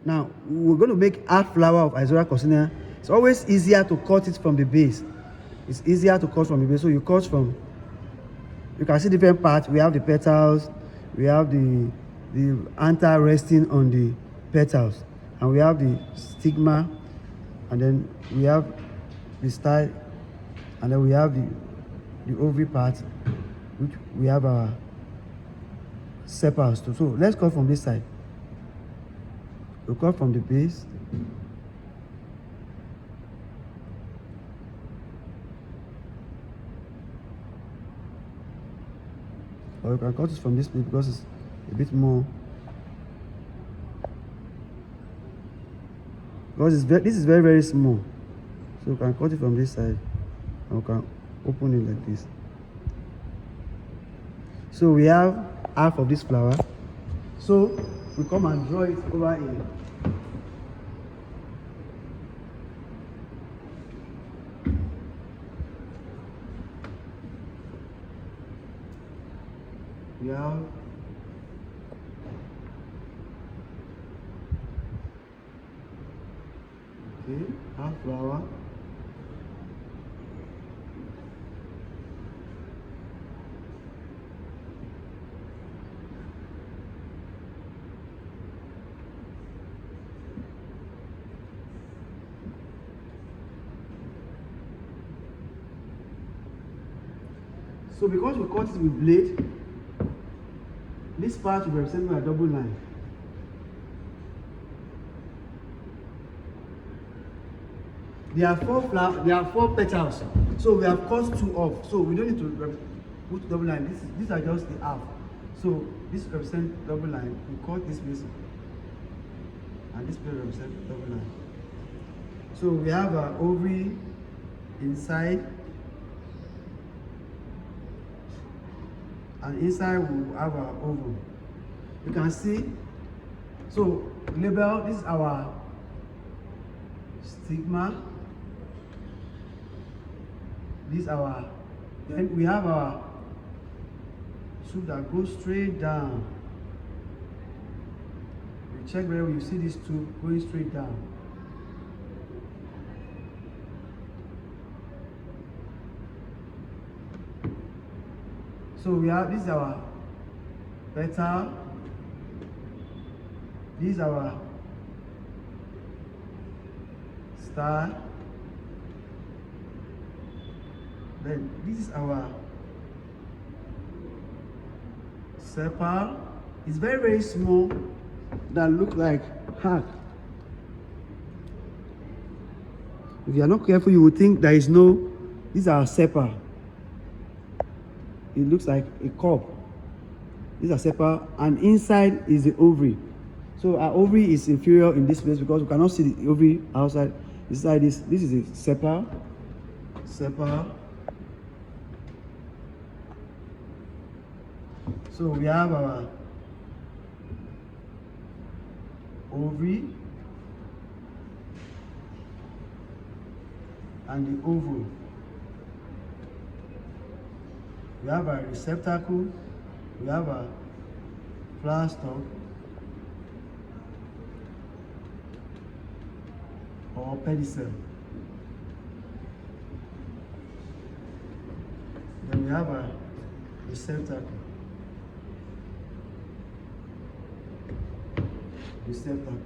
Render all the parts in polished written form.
Now we're going to make half flower of Ixora coccinea. It's always easier to cut it from the base. It's easier to cut from the base. So you cut from, you can see different parts. We have the petals, we have the anther resting on the petals, and we have the stigma, and then we have the style, and then we have the ovary part, which we have our sepals too. So let's cut from this side. We'll cut from the base. Or you can cut it from this place because it's a bit more. Because this is very, very small. So you can cut it from this side, and you can open it like this. So we have half of this flower. So we come and draw it over here. We have half flower. So because we cut it with blade, this part will be represented by a double line. There are four petals. So we have cut two off. So we don't need to put double line. These are just the half. So this represents double line. We cut this piece, and this piece represents double line. So we have our ovary inside, and inside we will have our ovum. You can see. So label, this is our stigma. This is our, then we have our tube that goes straight down. You check where you see this tube going straight down. So we have, this is our petal, this is our star, then this is our sepal. It's very, very small, that look like heart. If you are not careful, you will think there is no, these are sepal. It looks like a cup. These are sepal, and inside is the ovary. So our ovary is inferior in this place because we cannot see the ovary outside. Inside this is a sepal. So we have our ovary and the ovule. We have a receptacle, we have a flower stalk or pedicel. Then we have a receptacle. Receptacle.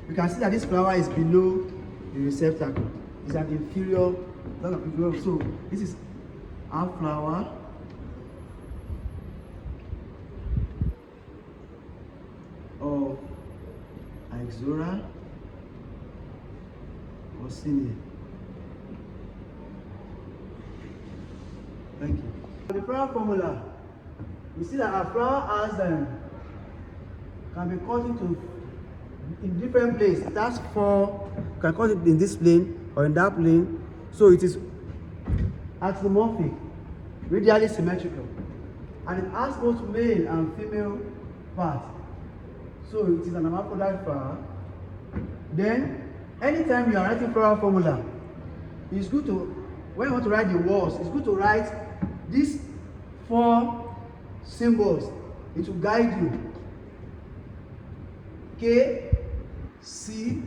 You can see that this flower is below the receptacle. It's an inferior, so this is our flower. Of Ixora coccinea. Thank you. The flower formula, you see that our flower has can be cut into in different places. That's four. You can cut it in this plane or in that plane. So it is axomorphic, radially symmetrical, and it has both male and female parts. So it is an hermaphrodite flower. Then, anytime you are writing flower formula, it's good to, when you want to write the words, it's good to write these four symbols it will guide you. K, C,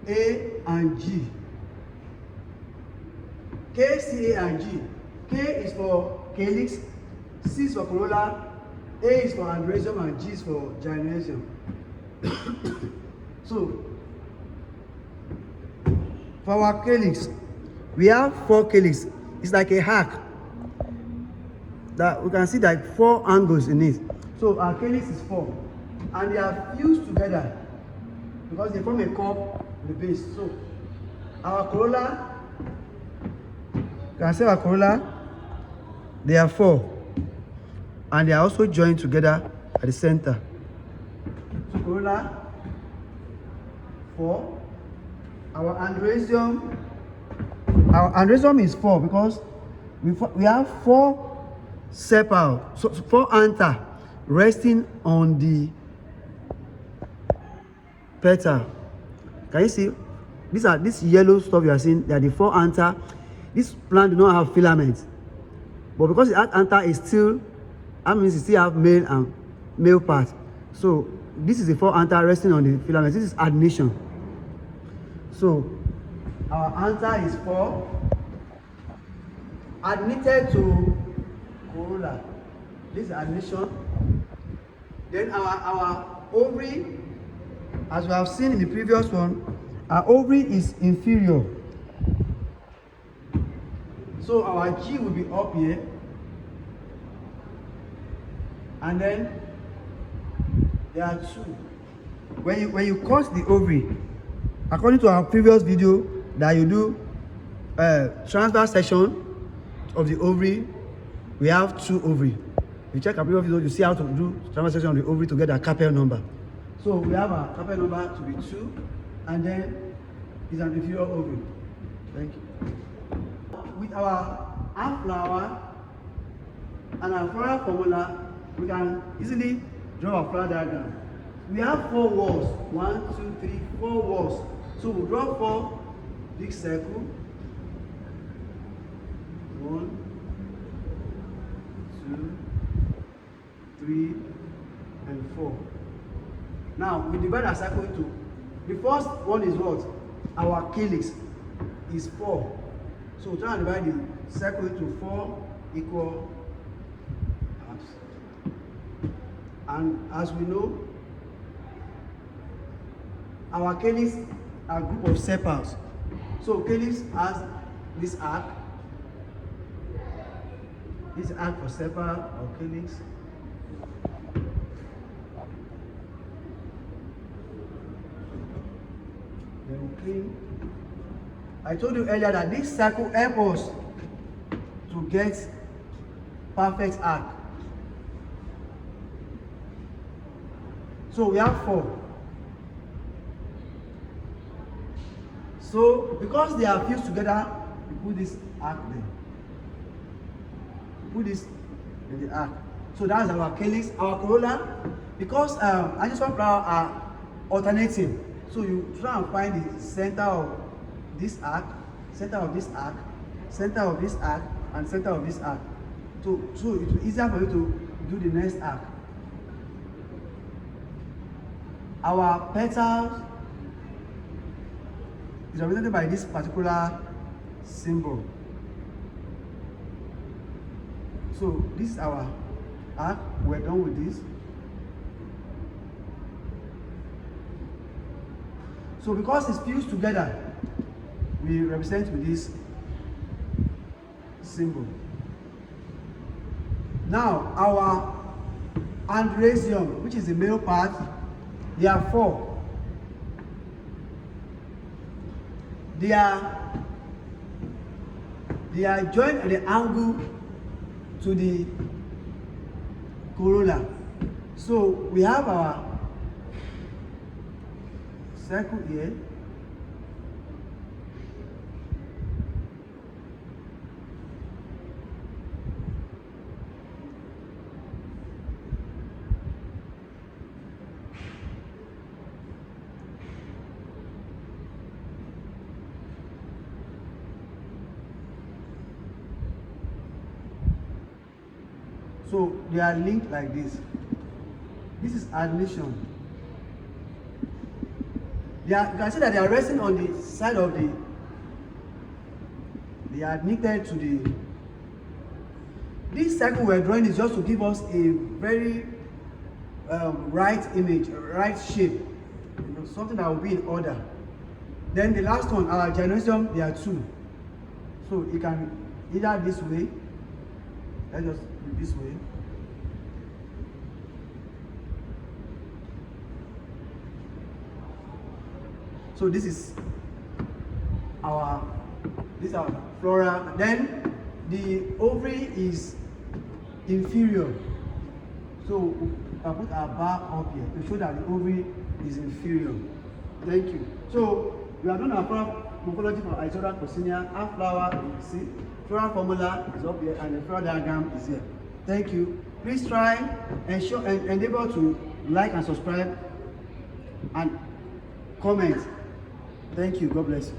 A, and G. K, C, A, and G. K is for calyx, C is for corolla, A is for androecium, and G is for gynoecium. So, for our calyx, we have 4 calyx. It's like a arc. That we can see like 4 angles in it. So our calyx is 4, and they are fused together because they form a cup in the base. So our corolla, you can see our corolla, they are 4, and they are also joined together at the center. So corolla 4. Our androecium is 4 because we have 4 sepals, so 4 anther resting on the petal. Can you see? This yellow stuff you are seeing, they are the 4 anther. This plant do not have filaments, but because the anther is still, that means it still have male part. So this is the 4 anther resting on the filaments. This is admission. So our anther is 4 admitted to corolla. This is admission. Then our ovary, as we have seen in the previous one, our ovary is inferior. So our G will be up here, and then there are 2. When you cut the ovary, according to our previous video that you do transverse section of the ovary, we have 2 ovary. If you check our previous video, you see how to do transverse section of the ovary to get a carpel number. So we have a carpel number to be 2, and then it's an inferior ovary. Thank you. With our half flower and our floral formula, we can easily draw a flower diagram. We have 4 walls. 1, 2, 3, 4 walls. So we'll draw 4 big circle. 1, 2, 3, and 4. Now we divide our circle into, the first one is what? Our calyx is 4. So we'll try and divide the circle into 4 equal halves. And as we know, our calyx are a group of sepals. So calyx has this arc. This arc for sepal or calyx. Then we clean. I told you earlier that this circle helps us to get perfect arc. So we have 4. So because they are fused together, we put this arc there. We put this in the arc. So that's our calyx, our corolla. Because angiosperm flowers are alternating, so you try and find the center of this arc, center of this arc, center of this arc, and center of this arc. So it will be easier for you to do the next arc. Our petals is represented by this particular symbol. So this is our arc. We're done with this. So because it's fused together, we represent with this symbol. Now our androecium, which is the male part, they are 4. They are joined at the angle to the corolla. So we have our circle here. So they are linked like this. This is admission. You can see that they are resting on the side of the, they are knitted to the, this circle we're drawing is just to give us a very right image, a right shape, you know, something that will be in order. Then the last one, our gymnasium, there are two. So it can either this way, let's just do this way. So this is our flora. Then the ovary is inferior. So I put our bar up here to show that the ovary is inferior. Thank you. So we have done our floral morphology for Ixora coccinea. Our flower, you see, floral formula is up here and the floral diagram is here. Thank you. Please try and endeavor to like and subscribe and comment. Thank you. God bless you.